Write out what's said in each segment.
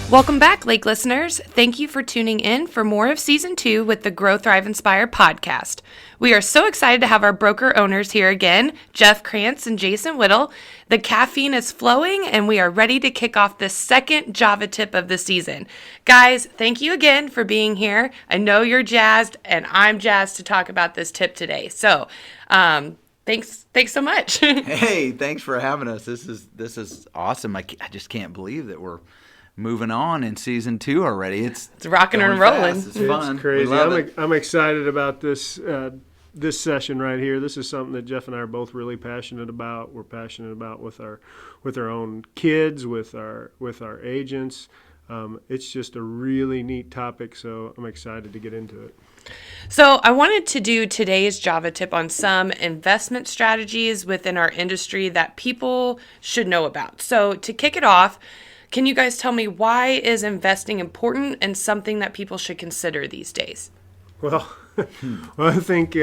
Welcome back, Lake listeners. Thank you for tuning in for more of Season 2 with the Grow, Thrive, Inspire podcast. We are so excited to have our broker owners here again, Jeff Krantz and Jason Whittle. The caffeine is flowing, and we are ready to kick off the second Java tip of the season. Guys, thank you again for being here. I know you're jazzed, and I'm jazzed to talk about this tip today. So, thanks so much. Hey, thanks for having us. This is awesome. I just can't believe that we're moving on in Season 2 already. It's rocking and rolling. Fast. It's fun. It's crazy. We love it. I'm excited about this session right here. This is something that Jeff and I are both really passionate about. We're passionate about with our own kids, with our agents. It's just a really neat topic, so I'm excited to get into it. So I wanted to do today's Java tip on some investment strategies within our industry that people should know about. So to kick it off, can you guys tell me, why is investing important and something that people should consider these days? Well, I think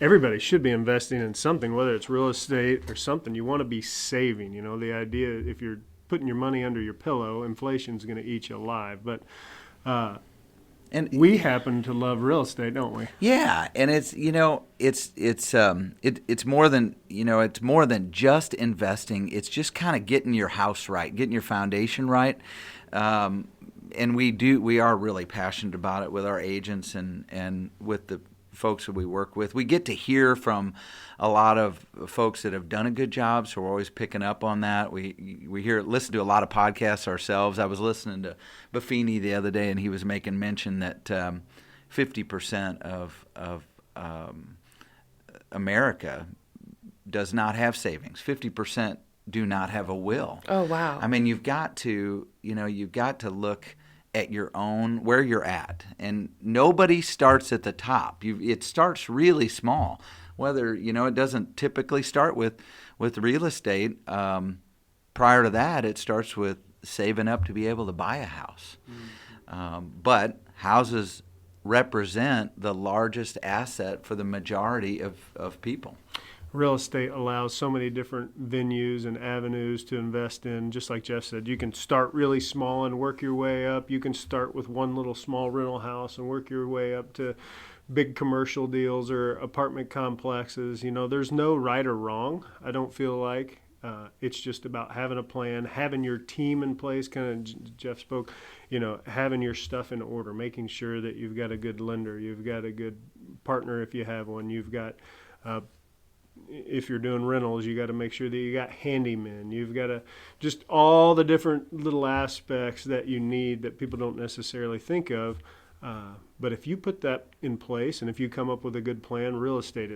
everybody should be investing in something, whether it's real estate or something. You want to be saving. You know, the idea, if you're putting your money under your pillow, inflation's going to eat you alive. But and we happen to love real estate, don't we? Yeah, and it's more than it's more than just investing. It's just kind of getting your house right, getting your foundation right. And we are really passionate about it with our agents and with the folks that we work with. We get to hear from a lot of folks that have done a good job, so we're always picking up on that. We listen to a lot of podcasts ourselves. I was listening to Buffini the other day, and he was making mention that 50% of America does not have savings. 50% do not have a will. Oh, wow. I mean, you've got to look at your own, where you're at. And nobody starts at the top. It starts really small. Whether, it doesn't typically start with real estate. Prior to that, it starts with saving up to be able to buy a house. But houses represent the largest asset for the majority of people. Real estate allows so many different venues and avenues to invest in. Just like Jeff said, you can start really small and work your way up. You can start with one little small rental house and work your way up to big commercial deals or apartment complexes. There's no right or wrong, I don't feel like. It's just about having a plan, having your team in place, kind of Jeff spoke, having your stuff in order, making sure that you've got a good lender, you've got a good partner if you have one, you've got if you're doing rentals, you got to make sure that you got handymen. You've got to just all the different little aspects that you need that people don't necessarily think of. But if you put that in place and if you come up with a good plan, real estate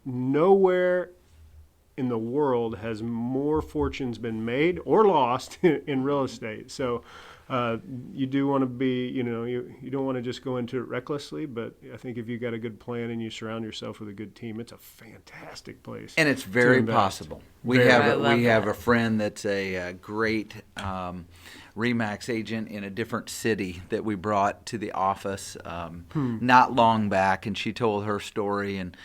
nowhere in the world has more fortunes been made or lost in real estate. So you do want to be, you don't want to just go into it recklessly, but I think if you got a good plan and you surround yourself with a good team, it's a fantastic place. And it's very possible. We have a friend that's a great RE/MAX agent in a different city that we brought to the office not long back, and she told her story, and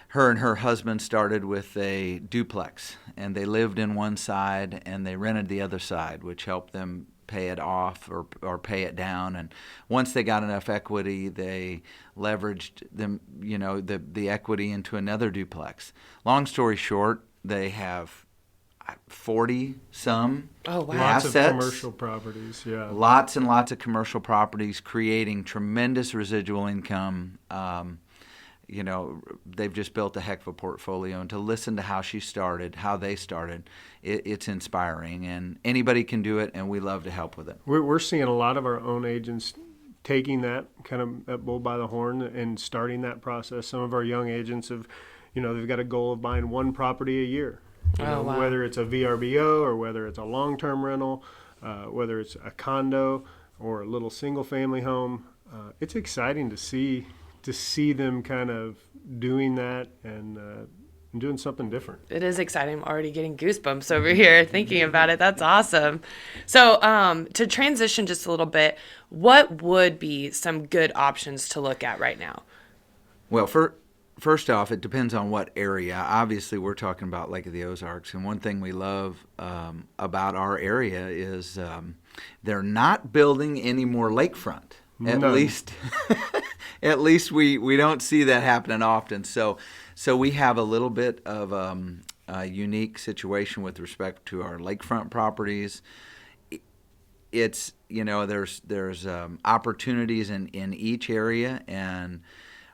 her husband started with a duplex, and they lived in one side and they rented the other side, which helped them pay it off or pay it down. And once they got enough equity, they leveraged them, the equity into another duplex. Long story short, they have 40 some assets. Lots of commercial properties, yeah. Lots and lots of commercial properties, creating tremendous residual income. They've just built a heck of a portfolio, and to listen to how she started, how they started, it's inspiring, and anybody can do it, and we love to help with it. We're seeing a lot of our own agents taking that kind of that bull by the horn and starting that process. Some of our young agents have, they've got a goal of buying one property a year. Wow. Whether it's a VRBO or whether it's a long-term rental, whether it's a condo or a little single-family home. It's exciting to see them kind of doing that and doing something different. It is exciting. I'm already getting goosebumps over here thinking about it. That's awesome. So to transition just a little bit, what would be some good options to look at right now? Well, first off, it depends on what area. Obviously, we're talking about Lake of the Ozarks, and one thing we love about our area is they're not building any more lakefront. At least we don't see that happening often. So we have a little bit of a unique situation with respect to our lakefront properties. It's there's opportunities in each area, and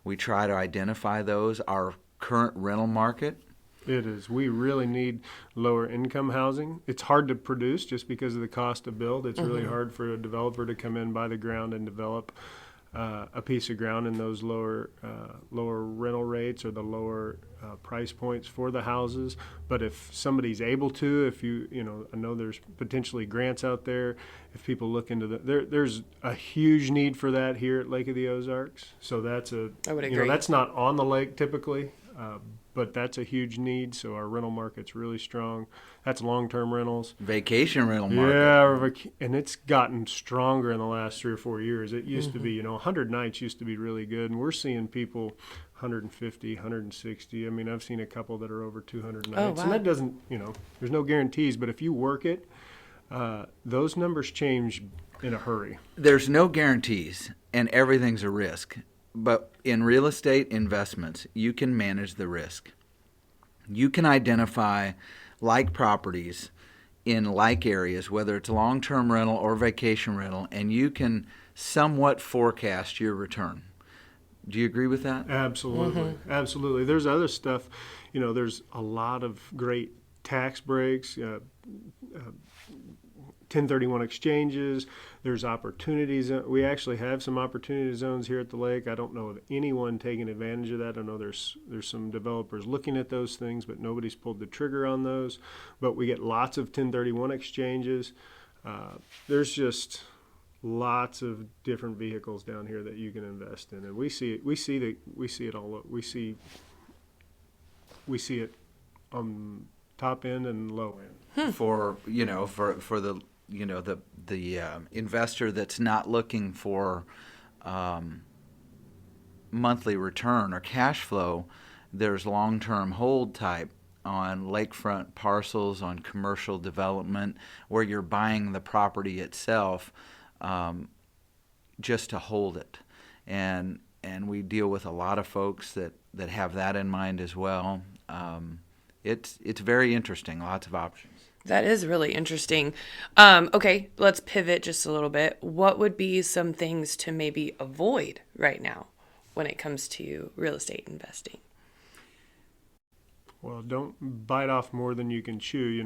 we try to identify those. Our current rental market. It is. We really need lower income housing. It's hard to produce just because of the cost to build. It's really hard for a developer to come in, buy the ground, and develop a piece of ground in those lower rental rates or the lower price points for the houses. But if somebody's able to, I know there's potentially grants out there. If people look into there's a huge need for that here at Lake of the Ozarks. So I would agree. That's not on the lake typically. But that's a huge need, so our rental market's really strong. That's long-term rentals. Vacation rental market. Yeah, and it's gotten stronger in the last 3 or 4 years. It used to be, 100 nights used to be really good, and we're seeing people 150, 160. I mean, I've seen a couple that are over 200 nights. Oh, wow. And that doesn't, there's no guarantees, but if you work it, those numbers change in a hurry. There's no guarantees, and everything's a risk. But in real estate investments, you can manage the risk. You can identify like properties in like areas, whether it's long-term rental or vacation rental, and you can somewhat forecast your return. Do you agree with that? Absolutely. Absolutely. There's other stuff. There's a lot of great tax breaks, 1031 exchanges. There's opportunities. We actually have some opportunity zones here at the lake. I don't know of anyone taking advantage of that. I know there's some developers looking at those things, but nobody's pulled the trigger on those. But we get lots of 1031 exchanges. There's just lots of different vehicles down here that you can invest in, and we see it all. We see it on top end and low end. For the investor that's not looking for monthly return or cash flow, there's long-term hold type on lakefront parcels, on commercial development, where you're buying the property itself just to hold it. And we deal with a lot of folks that have that in mind as well. It's very interesting, lots of options. That is really interesting. Okay, let's pivot just a little bit. What would be some things to maybe avoid right now when it comes to real estate investing? Well, don't bite off more than you can chew.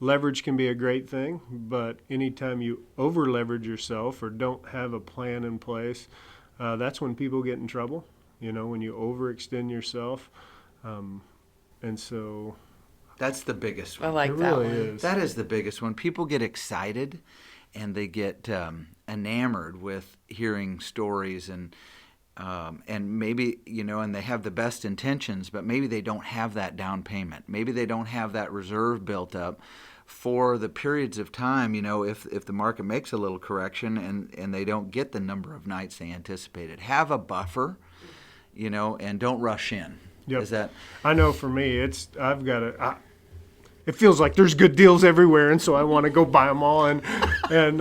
Leverage can be a great thing, but anytime you over leverage yourself or don't have a plan in place, that's when people get in trouble. When you overextend yourself. And so that's the biggest one. I like that one. Is. That is the biggest one. People get excited and they get enamored with hearing stories and maybe, and they have the best intentions, but maybe they don't have that down payment. Maybe they don't have that reserve built up for the periods of time, if the market makes a little correction and they don't get the number of nights they anticipated. Have a buffer, and don't rush in. Yep. Is that? I know for me, it feels like there's good deals everywhere, and so I want to go buy them all, and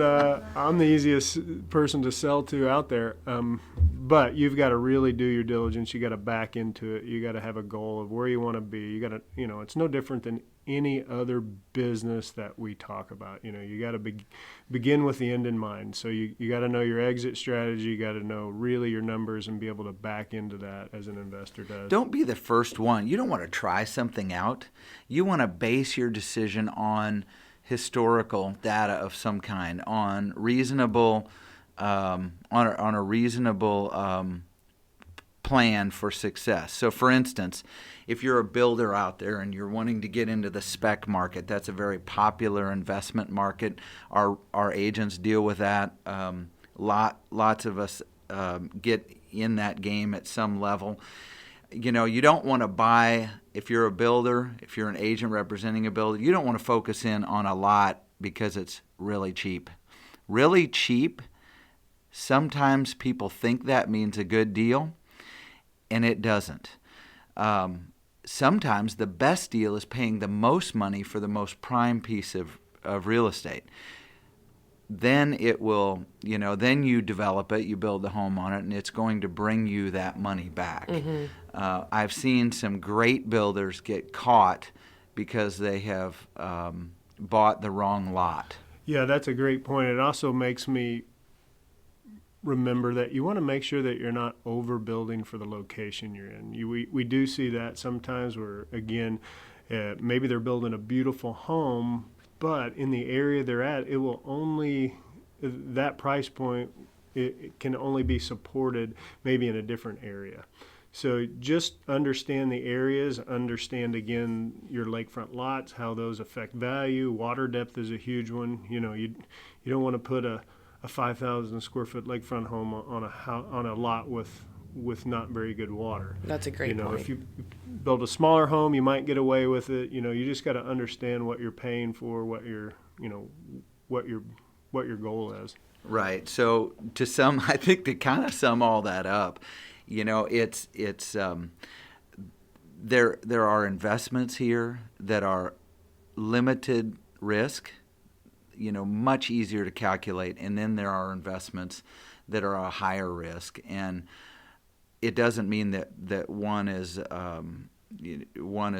I'm the easiest person to sell to out there. But you've got to really do your diligence. You got to back into it. You got to have a goal of where you want to be. You got to, it's no different than any other business that we talk about. You got to begin with the end in mind. So you got to know your exit strategy. You got to know really your numbers and be able to back into that as an investor does. Don't be the first one. You don't want to try something out. You want to base your decision on historical data of some kind, on reasonable, on a reasonable plan for success. So, for instance, if you're a builder out there and you're wanting to get into the spec market, that's a very popular investment market. Our agents deal with that. Lots of us get in that game at some level. You don't want to buy, if you're a builder, if you're an agent representing a builder, you don't want to focus in on a lot because it's really cheap. Really cheap, sometimes people think that means a good deal. and it doesn't. Sometimes the best deal is paying the most money for the most prime piece of real estate. Then it will, then you develop it, you build the home on it, and it's going to bring you that money back. I've seen some great builders get caught because they have bought the wrong lot. Yeah, that's a great point. It also makes me remember that you want to make sure that you're not overbuilding for the location you're in. We do see that sometimes where, again, maybe they're building a beautiful home, but in the area they're at, it will only, that price point, it can only be supported maybe in a different area. So just understand the areas, understand, again, your lakefront lots, how those affect value. Water depth is a huge one. You don't want to put a 5,000 square foot lakefront home on a lot with not very good water. That's a great point. If you build a smaller home, you might get away with it. You just got to understand what you're paying for, what your goal is. Right. So I think to kind of sum all that up, it's there are investments here that are limited risk, much easier to calculate, and then there are investments that are a higher risk, and it doesn't mean that one is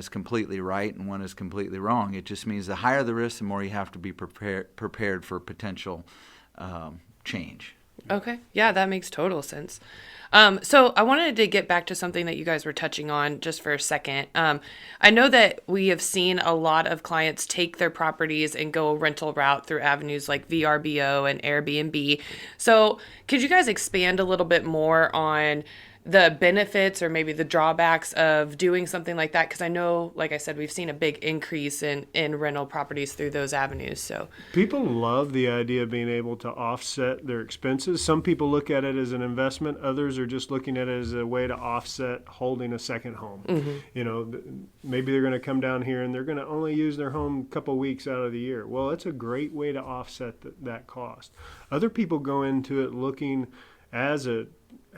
completely right and one is completely wrong. It just means the higher the risk, the more you have to be prepared for potential change. Okay. Yeah, that makes total sense. So I wanted to get back to something that you guys were touching on just for a second. I know that we have seen a lot of clients take their properties and go a rental route through avenues like VRBO and Airbnb. So could you guys expand a little bit more on the benefits or maybe the drawbacks of doing something like that? Because I know, like I said, we've seen a big increase in rental properties through those avenues. So people love the idea of being able to offset their expenses. Some people look at it as an investment. Others are just looking at it as a way to offset holding a second home. Maybe they're going to come down here and they're going to only use their home a couple weeks out of the year. Well, it's a great way to offset that cost. Other people go into it looking as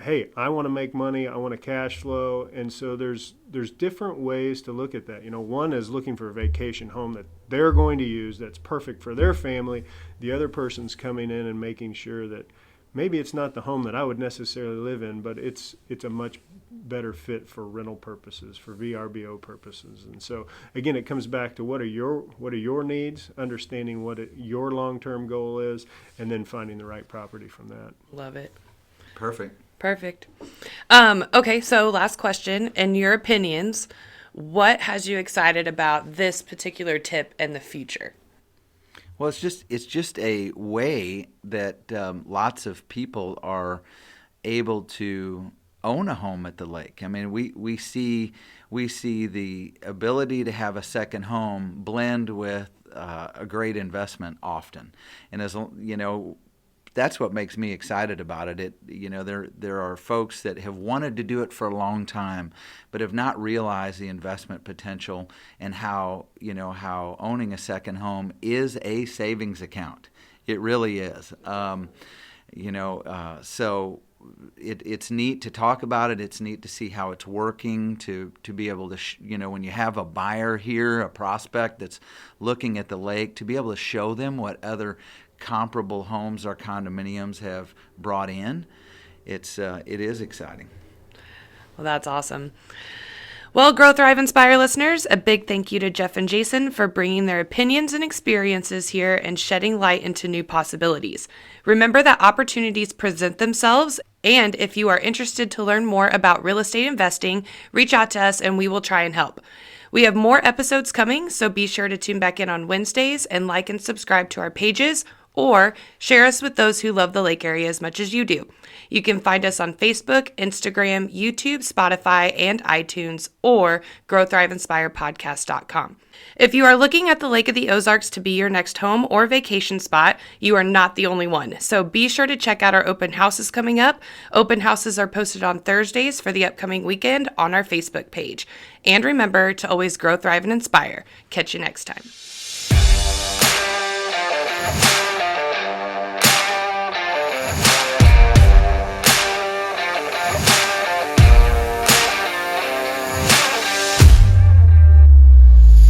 hey, I want to make money, I want to cash flow, and so there's different ways to look at that. One is looking for a vacation home that they're going to use that's perfect for their family. The other person's coming in and making sure that maybe it's not the home that I would necessarily live in, but it's a much better fit for rental purposes, for VRBO purposes. And so again, it comes back to what are your needs, understanding what your long-term goal is, and then finding the right property from that. Love it. Perfect. Okay, so last question. In your opinions, what has you excited about this particular tip and the future? Well, it's just a way that lots of people are able to own a home at the lake. I mean, we see the ability to have a second home blend with a great investment often, and that's what makes me excited about it. There are folks that have wanted to do it for a long time, but have not realized the investment potential and how owning a second home is a savings account. It really is. So it's neat to talk about it. It's neat to see how it's working. To be able to when you have a buyer here, a prospect that's looking at the lake, to be able to show them what other comparable homes or condominiums have brought in, it is exciting. Well, that's awesome. Well, Grow, Thrive, Inspire listeners, a big thank you to Jeff and Jason for bringing their opinions and experiences here and shedding light into new possibilities. Remember that opportunities present themselves, and if you are interested to learn more about real estate investing, reach out to us and we will try and help. We have more episodes coming, so be sure to tune back in on Wednesdays and like and subscribe to our pages, or share us with those who love the lake area as much as you do. You can find us on Facebook, Instagram, YouTube, Spotify, and iTunes, or growthriveinspirepodcast.com. If you are looking at the Lake of the Ozarks to be your next home or vacation spot, you are not the only one. So be sure to check out our open houses coming up. Open houses are posted on Thursdays for the upcoming weekend on our Facebook page. And remember to always grow, thrive, and inspire. Catch you next time.